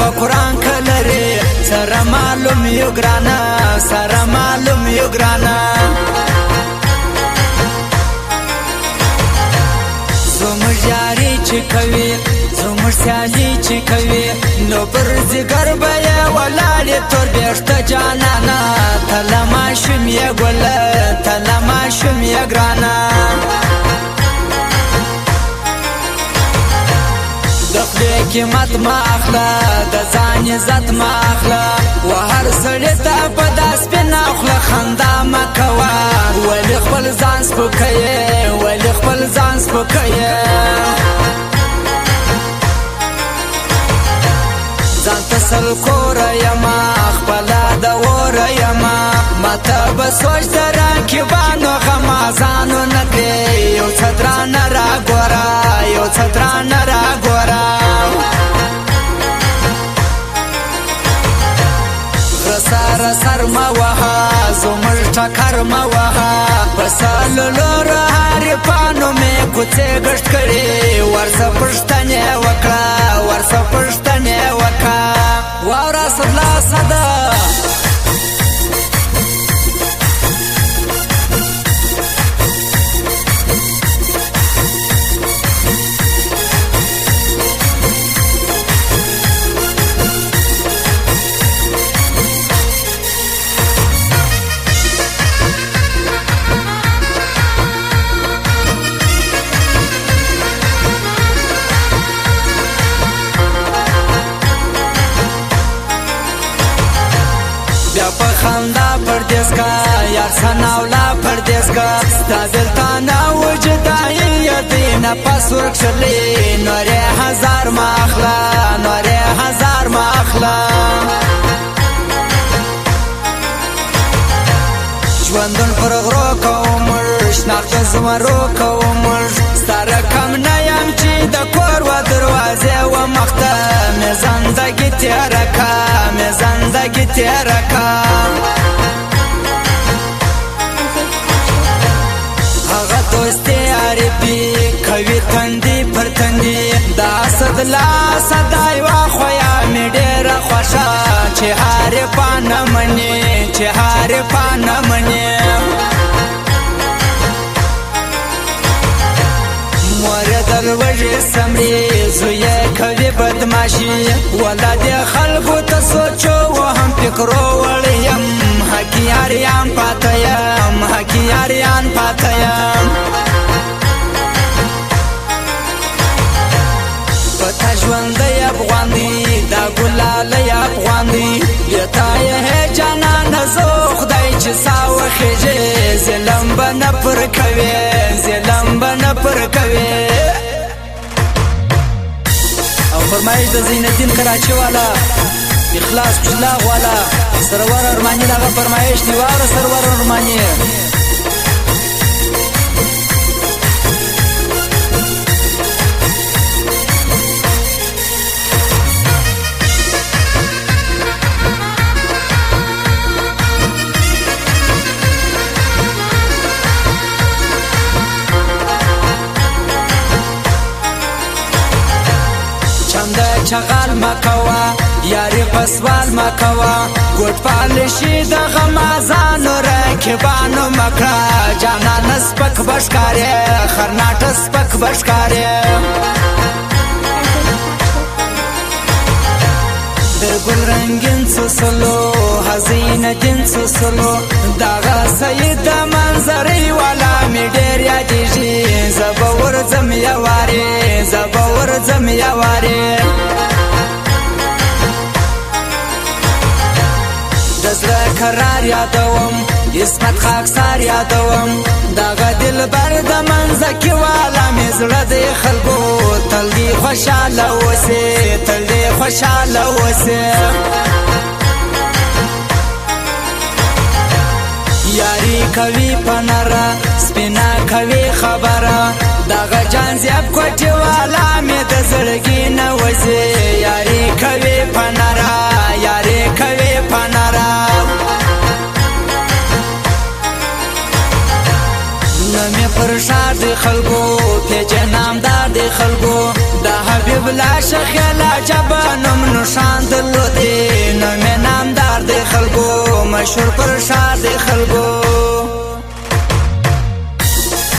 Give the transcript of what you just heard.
په قرآن کلري سره معلوم یو ګرانا سره معلوم یو ګرانا زموږ یاري چې کوي زموږ سیالي چې کوي نو پر ځیګر به یې ولاړې تور بېشته جانانه ته له ماشوم یې ګله ته له ماشوم یې ګرانه د خدای قیمت ما اخله د ځان عزت ما اخله و هر سړي ته په داس سپینه خوله خندا مه کوه ولې خپل ځان سپکوې ولې خپل ځان سپکوې ځان ته سل کوره یمه خپله د وره یمه ماته به سوچ د رقیبانو غمازانو نه کړې یو څه درانه راګوره یو څه درانه راګوره غره سر مه وهه زموږ ټکر مه وهه په سلولو حریفانو مې کوڅې ګشت کړې ورڅه پوښتنې وکړه ورڅه پوښتنې وکړه واوره صدلاسه ده بیا په خندا پردیس کا یار سناولا پردیس کا ستا دلتانا وجدائی یدینا پس ورکشلی نوری هزار ما اخلا نوری هزار ما اخلا ژوندون پر غرو کومر شناخت زمرو کومر ستا رقم نیم چې د کور و دروازې و مخته مې زندګي تیره کا مې زندګي تیره کا هغه دوستي عربي کوي تندي پر تندي دا صدلاسه دا یوه خویا مې ډېره خوښه چې حریفانه مني چې حریفانه مني مور یې د لوږې سمري زوی یې کوي بدماشي ولادې خلکو ته سوچو هم فکرو وړی یم حقیاریان پاته یم حقیاریان پاته یم پتا ژوندی افغان دی دا ګلالی افغان دی بېتا یې جانانه زه خدای چې سا وخېږې ظلم به نه پر کوې ظلم به نه پر کوې او فرمایش د زینالدین کراچي والا اخلاص چلاغ والا سرور ارماني دغه فرمایش دی واوره سرور ارماني چغال مکوا یاری پسوال مکوا ګوټ پالشي د غمازانو رکبانو مکړه جانان سپک بشکارې خرناټ سپک بشکارې د ګل رنگین سوسلو حزین دین سوسلو دغه سید منظرې والا می ډېر یادېږي زه به ورځم یوارې زه به ورځم یوارې د زړه قرار یادوم عصمت خاکسار یادوم دغه دلبر د منځکي والا مې زړه د خلکو تل دې خوشحاله اوسې تل دې خوشحاله اوسې یاری کوي پنره سپینا کوي خبره دغه جان زیاب کوټي والا مې د زړګي نه وځي یاری کوي پنره یاری کوي پنره نمې پر شار د خلکو پیجه نامدار د خلکو د حبیب الله شیخ عجبه نوم شان درلودې نو مې نامدار د خلکو مشهور پر شار د خلکو